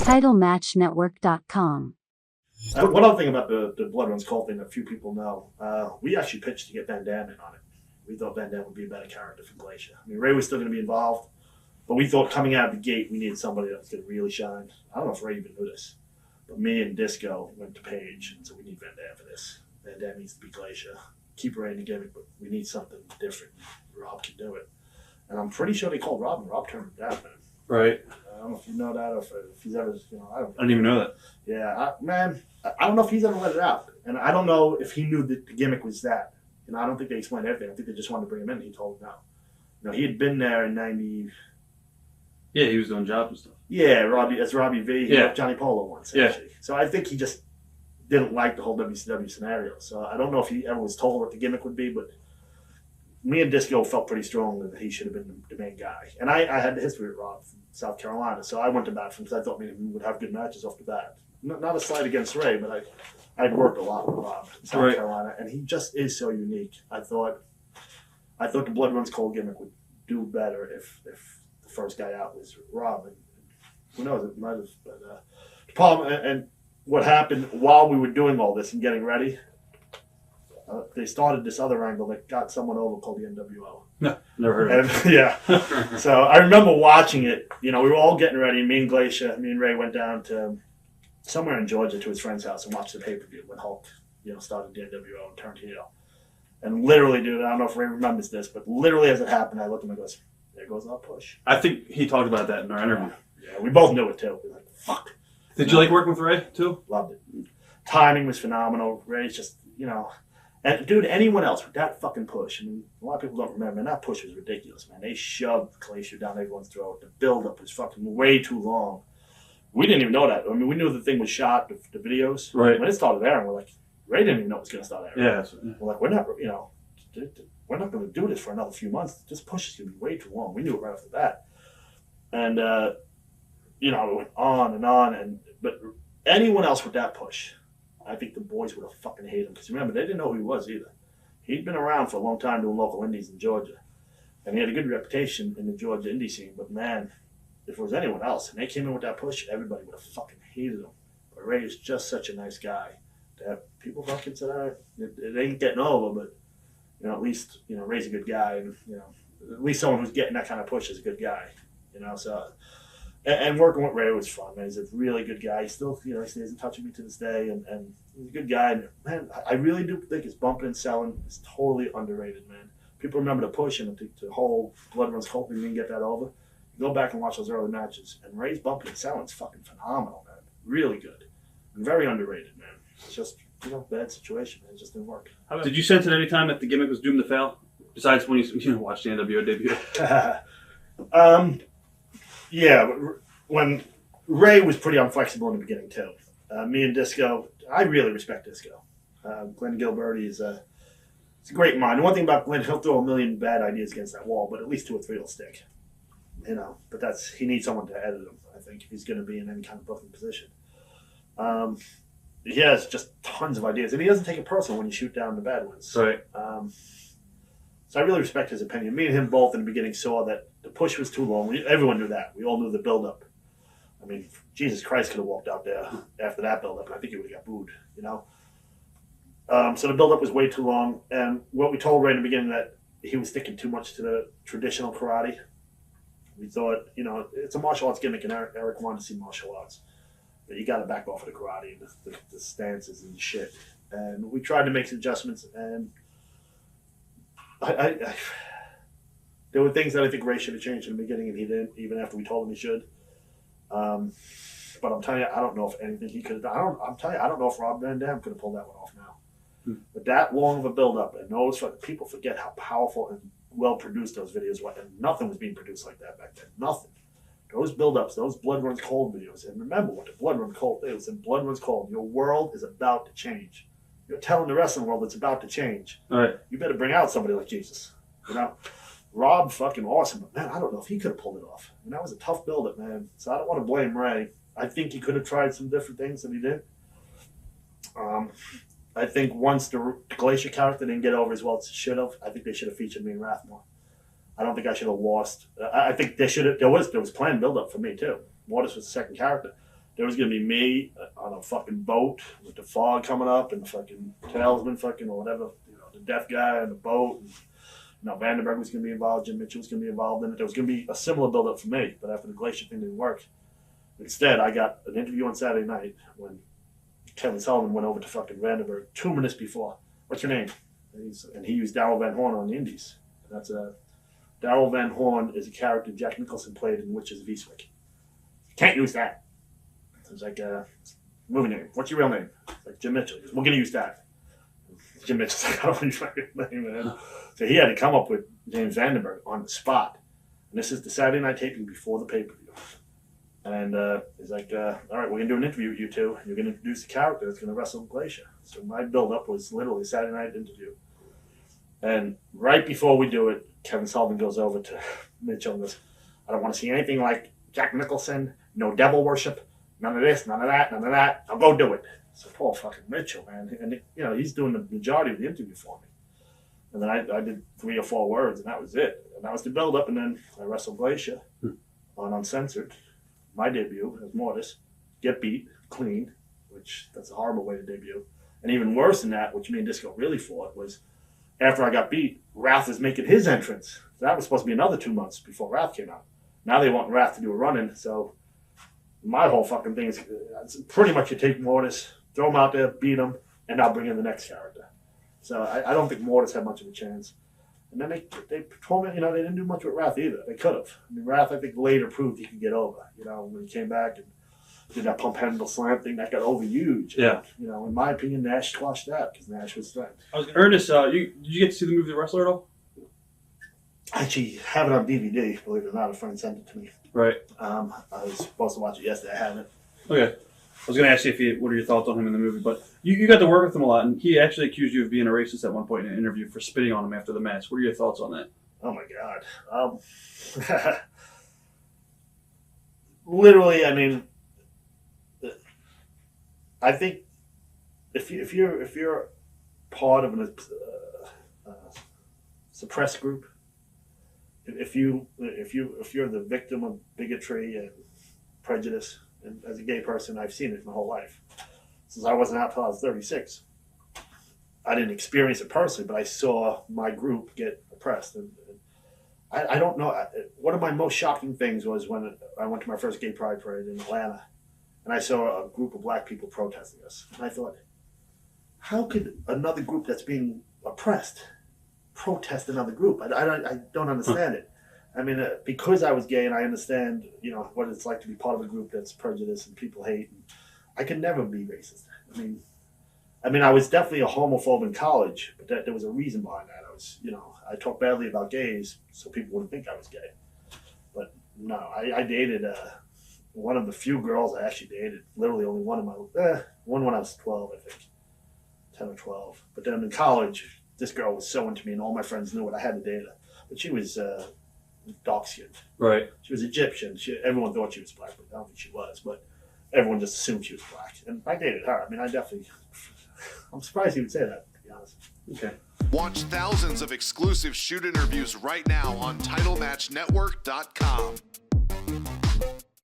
TitleMatchNetwork.com. One other thing about the Blood Runs Cold thing that few people know, we actually pitched to get Van Dam in on it. We thought Van Dam would be a better character for Glacier. I mean, Ray was still going to be involved, but we thought coming out of the gate, we needed somebody that was going to really shine. I don't know if Ray even knew this, but me and Disco went to Paige and said, we need Van Dam for this. Van Dam needs to be Glacier. Keep Ray in the gimmick, but we need something different. Rob can do it. And I'm pretty sure they called Rob, and Rob turned him down, man. Right. I don't know if you know that or if he's ever, I didn't even know that. Yeah, I don't know if he's ever let it out. And I don't know if he knew that the gimmick was that. I don't think they explained everything. I think they just wanted to bring him in. He told them no. He had been there in 90. Yeah, he was doing jobs and stuff. Yeah, Robbie V. He helped Johnny Polo once, actually. Yeah. So I think he just didn't like the whole WCW scenario. So I don't know if he ever was told what the gimmick would be, but me and Disco felt pretty strongly that he should have been the main guy. And I had the history with Rob from South Carolina, so I went to bat for him because I thought we would have good matches off the bat. Not a slight against Ray, but I'd worked a lot with Rob in South Carolina, and he just is so unique. I thought the Blood Runs Cold gimmick would do better if the first guy out was Rob. And who knows, it might have. But the problem, and what happened while we were doing all this and getting ready, they started this other angle that got someone over called the NWO. No, never heard of it. Yeah. So I remember watching it. We were all getting ready. Me and Glacier, me and Ray went down to somewhere in Georgia to his friend's house and watched the pay-per-view when Hulk, started the NWO and turned heel. And literally, dude, I don't know if Ray remembers this, but literally as it happened, I looked at him and goes, there goes our push. I think he talked about that in our interview. Yeah, we both knew it too. We were like, fuck. Did you like working with Ray too? Loved it. Timing was phenomenal. Ray's just, and dude, anyone else with that fucking push, a lot of people don't remember, and that push was ridiculous, man. They shoved Glacier down everyone's throat. The build-up was fucking way too long. We didn't even know that. I mean, we knew the thing was shot, the videos. Right. When it started airing, we're like, Ray didn't even know it was going to start airing. Yeah. We're like, we're not going to do this for another few months. This push is going to be way too long. We knew it right off the bat. And, it went on and on. But anyone else with that push, I think the boys would have fucking hated him. Because remember, they didn't know who he was either. He'd been around for a long time doing local indies in Georgia. And he had a good reputation in the Georgia indie scene. But, man, if it was anyone else and they came in with that push, everybody would have fucking hated him. But Ray is just such a nice guy that people fucking said, it ain't getting over, but, at least, Ray's a good guy. And, at least someone who's getting that kind of push is a good guy, So, and working with Ray was fun, man. He's a really good guy. He still, he stays in touch with me to this day. And he's a good guy. And, man, I really do think his bumping and selling is totally underrated, man. People remember the push and the whole Blood Runs Cold thing, didn't get that over. Go back and watch those early matches, and Ray's bumping and selling is fucking phenomenal, man. Really good. And very underrated, man. It's just, bad situation, man. It just didn't work. Did you sense at any time that the gimmick was doomed to fail? Besides when you watched the NWO debut? Yeah, when Ray was pretty unflexible in the beginning, too. Me and Disco, I really respect Disco. Glenn Gilberti is a great mind. The one thing about Glenn, he'll throw a million bad ideas against that wall, but at least 2 or 3 will stick. But he needs someone to edit him, I think, if he's going to be in any kind of booking position. He has just tons of ideas, and he doesn't take it personal when you shoot down the bad ones. Right. So I really respect his opinion. Me and him both in the beginning saw that the push was too long. Everyone knew that. We all knew the build-up. I mean, Jesus Christ could have walked out there after that build-up, and I think he would have got booed, So the build-up was way too long, and what we told Ray in the beginning that he was sticking too much to the traditional karate. We thought, it's a martial arts gimmick, and Eric wanted to see martial arts. But you got to back off of the karate and the stances and shit. And we tried to make some adjustments, and I there were things that I think Ray should have changed in the beginning, and he didn't, even after we told him he should. But I'm telling you, I don't know if anything he could have done. I don't know if Rob Van Dam could have pulled that one off now. But that long of a build-up, and people forget how powerful and well-produced those videos were, and nothing was being produced like that back then. Nothing. Those build-ups, those Blood Runs Cold videos, and remember what the Blood Runs Cold is. And Blood Runs Cold, your world is about to change. You're telling the wrestling world it's about to change. All right. You better bring out somebody like Jesus. Rob, fucking awesome, but man, I don't know if he could have pulled it off. And that was a tough build-up, man. So I don't want to blame Ray. I think he could have tried some different things than he did. I think once the Glacier character didn't get over as well as it should have, I think they should have featured me and Wrath more. I don't think I should have lost. I think they should have. There was planned build-up for me too. Mortis was the second character. there was going to be me on a fucking boat with the fog coming up and fucking Talesman fucking or whatever, the deaf guy on the boat. And, Vandenberg was going to be involved. Jim Mitchell was going to be involved in it. There was going to be a similar build-up for me, but after the Glacier thing didn't work. Instead, I got an interview on Saturday night when Kevin Sullivan went over to fucking Vandenberg 2 minutes before. What's your name? And he used Darrell Van Horn on the Indies. And that's Darrell Van Horn is a character Jack Nicholson played in Witches of Eastwick. Can't use that. It was like, movie name. What's your real name? It's like Jim Mitchell. He goes, we're going to use that. Jim Mitchell's like, I don't use my name, man. So he had to come up with James Vandenberg on the spot. And this is the Saturday night taping before the pay-per-view. And he's like, all right, we're going to do an interview with you two. And you're going to introduce the character that's going to wrestle Glacier. So my build-up was literally a Saturday night interview. And right before we do it, Kevin Sullivan goes over to Mitchell and goes, I don't want to see anything like Jack Nicholson, no devil worship, none of this, none of that, none of that. I'll go do it. So poor fucking Mitchell, man. And, he's doing the majority of the interview for me. And then I did 3 or 4 words, and that was it. And that was the build-up, and then I wrestled Glacier on Uncensored. My debut as Mortis. Get beat, clean, which that's a horrible way to debut. And even worse than that, which me and Disco really fought, was after I got beat, Wrath is making his entrance. That was supposed to be another 2 months before Wrath came out. Now they want Wrath to do a run-in, so my whole fucking thing is pretty much you take Mortis, throw him out there, beat him, and I'll bring in the next character. So I don't think Mortis had much of a chance. And then they told me, they didn't do much with Wrath either. They could have. I mean, Wrath, I think, later proved he could get over. When he came back and did that pump handle slam thing, that got over huge. Yeah. And, in my opinion, Nash squashed that because Nash was threatened. Ernest, did you get to see the movie The Wrestler at all? I actually have it on DVD, believe it or not. A friend sent it to me. Right. I was supposed to watch it yesterday. I haven't. Okay. I was going to ask you what are your thoughts on him in the movie, but you got to work with him a lot, and he actually accused you of being a racist at one point in an interview for spitting on him after the match. What are your thoughts on that? Oh my God. Literally, I mean, I think if you're part of a suppressed group, if you're the victim of bigotry and prejudice, and as a gay person, I've seen it my whole life. Since I wasn't out till I was 36. I didn't experience it personally, but I saw my group get oppressed. And I don't know. One of my most shocking things was when I went to my first gay pride parade in Atlanta, and I saw a group of black people protesting us. And I thought, how could another group that's being oppressed protest another group? I don't understand it. I mean, because I was gay and I understand, what it's like to be part of a group that's prejudiced and people hate. And I could never be racist. I mean, I was definitely a homophobe in college, but there was a reason behind that. I talked badly about gays so people wouldn't think I was gay. But no, I dated one of the few girls I actually dated. Literally only one when I was 12, I think, 10 or 12. But then in college, this girl was so into me, and all my friends knew it. I had to date her, but she was dark-skinned. Right. She was Egyptian. Everyone thought she was black, but I don't think she was. But everyone just assumed she was black. And I dated her. I mean, I'm surprised he would say that, to be honest. Okay. Watch thousands of exclusive shoot interviews right now on TitleMatchNetwork.com.